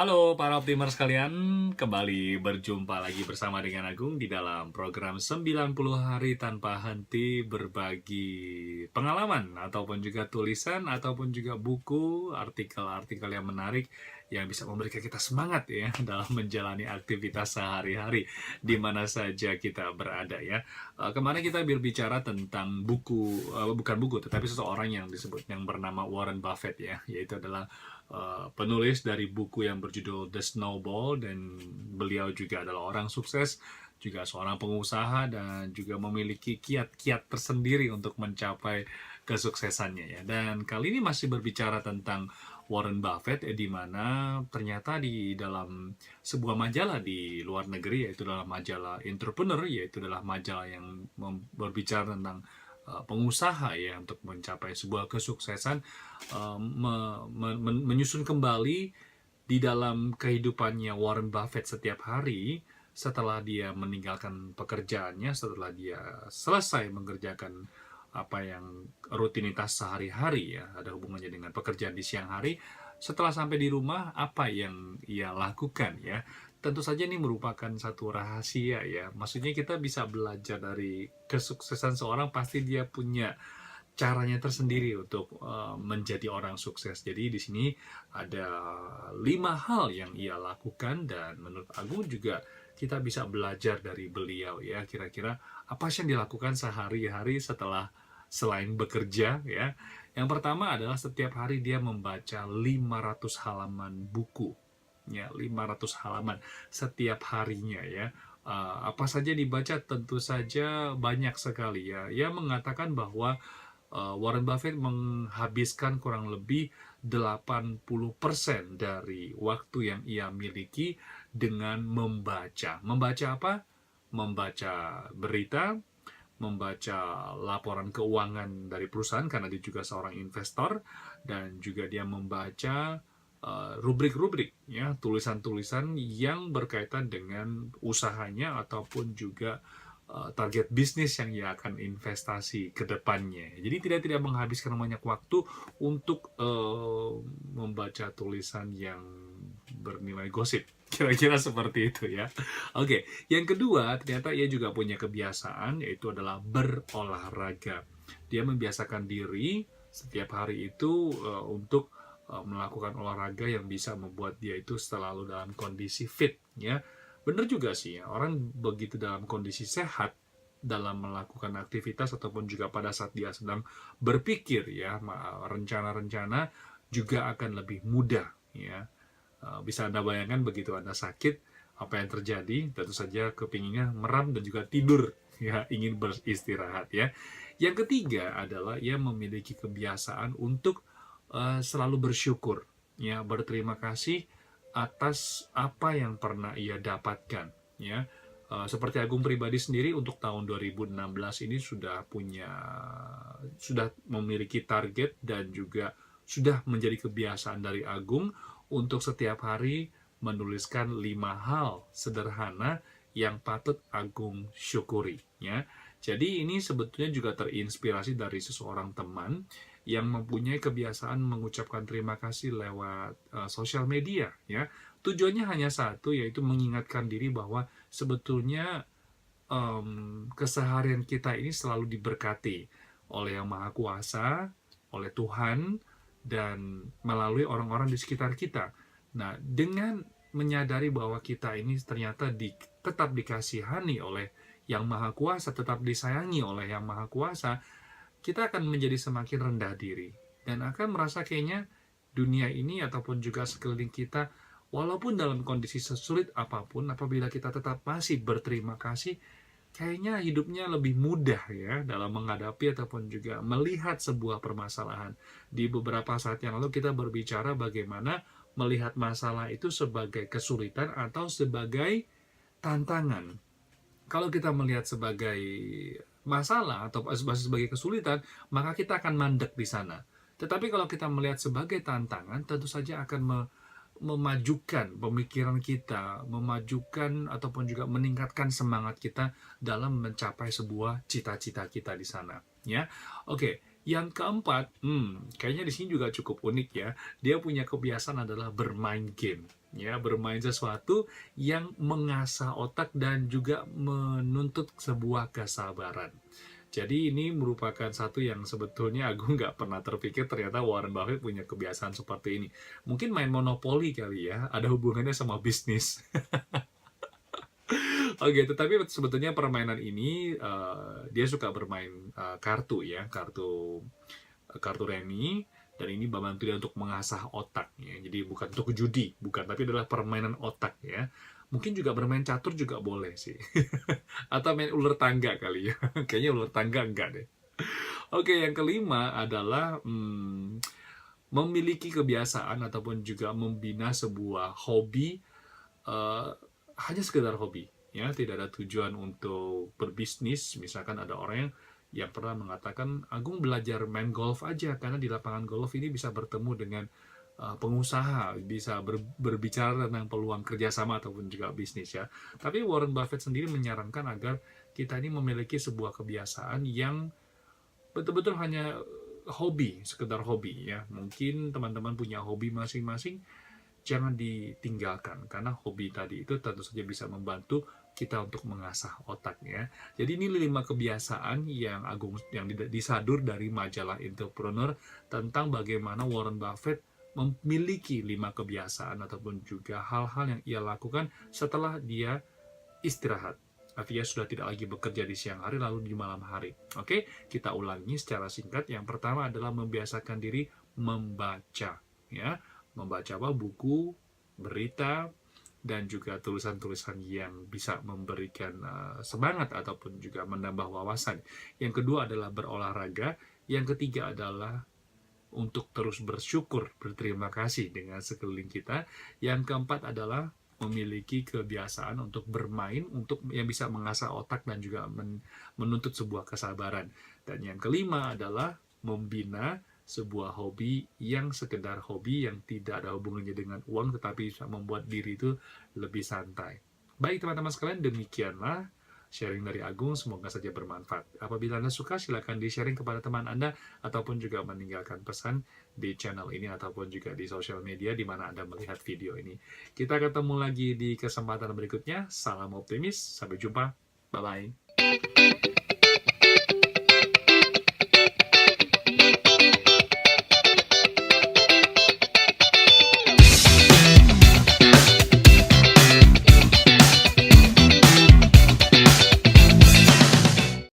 Halo para optimer sekalian, kembali berjumpa lagi bersama dengan Agung di dalam program 90 hari tanpa henti berbagi pengalaman ataupun juga tulisan ataupun juga buku, artikel-artikel yang menarik yang bisa memberikan kita semangat ya dalam menjalani aktivitas sehari-hari di mana saja kita berada ya. Kemarin kita berbicara tentang buku, bukan buku tetapi seseorang yang disebut yang bernama Warren Buffett ya, yaitu adalah penulis dari buku yang berjudul The Snowball, dan beliau juga adalah orang sukses, juga seorang pengusaha dan juga memiliki kiat-kiat tersendiri untuk mencapai kesuksesannya ya. Dan kali ini masih berbicara tentang Warren Buffett di mana ternyata di dalam sebuah majalah di luar negeri, yaitu dalam majalah Entrepreneur, yaitu adalah majalah yang berbicara tentang pengusaha ya untuk mencapai sebuah kesuksesan, menyusun kembali di dalam kehidupannya Warren Buffett setiap hari setelah dia meninggalkan pekerjaannya, setelah dia selesai mengerjakan apa yang rutinitas sehari-hari ya, ada hubungannya dengan pekerjaan di siang hari. Setelah sampai di rumah, apa yang ia lakukan ya? Tentu saja ini merupakan satu rahasia ya. Maksudnya kita bisa belajar dari kesuksesan seorang, pasti dia punya caranya tersendiri untuk menjadi orang sukses. Jadi di sini ada 5 hal yang ia lakukan, dan menurut Agung juga kita bisa belajar dari beliau ya. Kira-kira apa sih yang dilakukan sehari-hari setelah selain bekerja ya. Yang pertama adalah setiap hari dia membaca 500 halaman buku. Ya, 500 halaman setiap harinya ya. Apa saja dibaca? Tentu saja banyak sekali ya. Ia mengatakan bahwa Warren Buffett menghabiskan kurang lebih 80% dari waktu yang ia miliki dengan membaca. Membaca apa? Membaca berita, membaca laporan keuangan dari perusahaan karena dia juga seorang investor, dan juga dia membaca rubrik-rubrik ya, tulisan-tulisan yang berkaitan dengan usahanya ataupun juga target bisnis yang ia akan investasi ke depannya. Jadi tidak menghabiskan banyak waktu untuk membaca tulisan yang bernilai gosip. Kira-kira seperti itu ya. Oke, yang kedua, ternyata ia juga punya kebiasaan, yaitu adalah berolahraga. Dia membiasakan diri setiap hari itu untuk melakukan olahraga yang bisa membuat dia itu selalu dalam kondisi fit ya. Benar juga sih ya, orang begitu dalam kondisi sehat dalam melakukan aktivitas ataupun juga pada saat dia sedang berpikir ya, rencana-rencana juga akan lebih mudah ya. Bisa Anda bayangkan begitu Anda sakit, apa yang terjadi? Tentu saja kepinginnya meram dan juga tidur ya, ingin beristirahat ya. Yang ketiga adalah ia memiliki kebiasaan untuk selalu bersyukur ya, berterima kasih atas apa yang pernah ia dapatkan ya. Seperti Agung pribadi sendiri untuk tahun 2016 ini sudah memiliki target dan juga sudah menjadi kebiasaan dari Agung untuk setiap hari menuliskan 5 hal sederhana yang patut Agung syukuri ya. Jadi ini sebetulnya juga terinspirasi dari seseorang teman yang mempunyai kebiasaan mengucapkan terima kasih lewat sosial media ya. Tujuannya hanya satu, yaitu mengingatkan diri bahwa sebetulnya keseharian kita ini selalu diberkati oleh Yang Maha Kuasa, oleh Tuhan, dan melalui orang-orang di sekitar kita. Nah, dengan menyadari bahwa kita ini ternyata tetap dikasihani oleh Yang Maha Kuasa, tetap disayangi oleh Yang Maha Kuasa, kita akan menjadi semakin rendah diri dan akan merasa kayaknya dunia ini ataupun juga sekeliling kita, walaupun dalam kondisi sesulit apapun, apabila kita tetap masih berterima kasih, kayaknya hidupnya lebih mudah ya dalam menghadapi ataupun juga melihat sebuah permasalahan. Di beberapa saat yang lalu kita berbicara bagaimana melihat masalah itu sebagai kesulitan atau sebagai tantangan. Kalau kita melihat sebagai masalah atau sebagai kesulitan, maka kita akan mandek di sana. Tetapi kalau kita melihat sebagai tantangan, tentu saja akan memajukan pemikiran kita, memajukan ataupun juga meningkatkan semangat kita dalam mencapai sebuah cita-cita kita di sana. Ya, oke. Yang keempat, kayaknya di sini juga cukup unik ya. Dia punya kebiasaan adalah bermain game. Ya, bermain sesuatu yang mengasah otak dan juga menuntut sebuah kesabaran. Jadi ini merupakan satu yang sebetulnya aku nggak pernah terpikir ternyata Warren Buffett punya kebiasaan seperti ini. Mungkin main monopoli kali ya, ada hubungannya sama bisnis. Oke, tetapi sebetulnya permainan ini dia suka bermain kartu ya, kartu remi, dan ini membantu dia untuk mengasah otak ya. Jadi bukan untuk judi, bukan, tapi adalah permainan otak ya. Mungkin juga bermain catur juga boleh sih. Atau main ular tangga kali ya. Kayaknya ular tangga enggak deh. Oke, yang kelima adalah memiliki kebiasaan ataupun juga membina sebuah hobi, eh, hanya sekedar hobi ya, tidak ada tujuan untuk berbisnis. Misalkan ada orang yang pernah mengatakan, Agung belajar main golf aja karena di lapangan golf ini bisa bertemu dengan pengusaha, bisa berbicara tentang peluang kerjasama ataupun juga bisnis ya. Tapi Warren Buffett sendiri menyarankan agar kita ini memiliki sebuah kebiasaan yang betul-betul hanya hobi, sekedar hobi ya. Mungkin teman-teman punya hobi masing-masing, jangan ditinggalkan karena hobi tadi itu tentu saja bisa membantu kita untuk mengasah otaknya. Jadi ini 5 kebiasaan yang disadur dari majalah Entrepreneur tentang bagaimana Warren Buffett memiliki 5 kebiasaan ataupun juga hal-hal yang ia lakukan setelah dia istirahat. Artinya sudah tidak lagi bekerja di siang hari lalu di malam hari. Oke, kita ulangi secara singkat. Yang pertama adalah membiasakan diri membaca, ya. Membaca apa? Buku, berita, dan juga tulisan-tulisan yang bisa memberikan semangat ataupun juga menambah wawasan. Yang kedua adalah berolahraga. Yang ketiga adalah untuk terus bersyukur, berterima kasih dengan sekeliling kita. Yang keempat adalah memiliki kebiasaan untuk bermain, untuk yang bisa mengasah otak dan juga menuntut sebuah kesabaran. Dan yang kelima adalah membina sebuah hobi yang sekedar hobi yang tidak ada hubungannya dengan uang, tetapi bisa membuat diri itu lebih santai. Baik teman-teman sekalian, demikianlah sharing dari Agung, semoga saja bermanfaat. Apabila Anda suka, silakan di-sharing kepada teman Anda, ataupun juga meninggalkan pesan di channel ini, ataupun juga di sosial media di mana Anda melihat video ini. Kita ketemu lagi di kesempatan berikutnya. Salam optimis, sampai jumpa, bye-bye.